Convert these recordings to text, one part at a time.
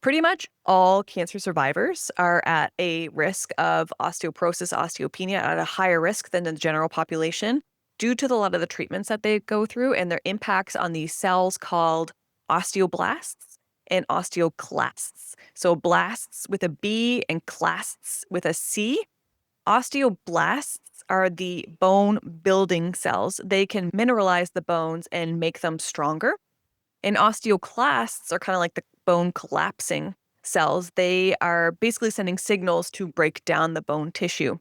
Pretty much all cancer survivors are at a risk of osteoporosis, osteopenia at a higher risk than the general population due to a lot of the treatments that they go through and their impacts on these cells called osteoblasts and osteoclasts. So blasts with a B and clasts with a C. Osteoblasts are the bone building cells. They can mineralize the bones and make them stronger. And osteoclasts are kind of like the bone collapsing cells. They are basically sending signals to break down the bone tissue.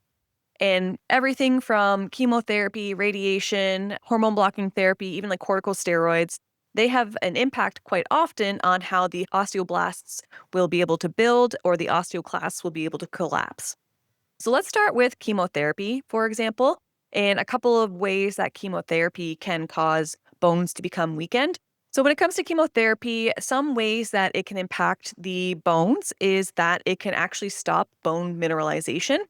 And everything from chemotherapy, radiation, hormone-blocking therapy, even like corticosteroids, they have an impact quite often on how the osteoblasts will be able to build or the osteoclasts will be able to collapse. So let's start with chemotherapy, for example, and a couple of ways that chemotherapy can cause bones to become weakened. So when it comes to chemotherapy, some ways that it can impact the bones is that it can actually stop bone mineralization.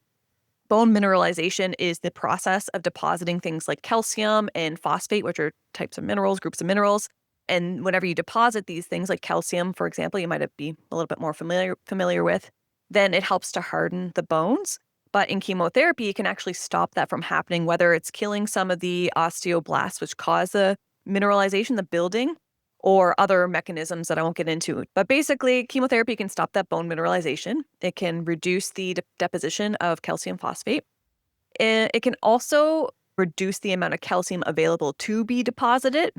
Bone mineralization is the process of depositing things like calcium and phosphate, which are types of minerals, groups of minerals. And whenever you deposit these things like calcium, for example, you might be a little bit more familiar with, then it helps to harden the bones. But in chemotherapy, it can actually stop that from happening, whether it's killing some of the osteoblasts, which cause the mineralization, the building, or other mechanisms that I won't get into. But basically, chemotherapy can stop that bone mineralization. It can reduce the deposition of calcium phosphate. It can also reduce the amount of calcium available to be deposited.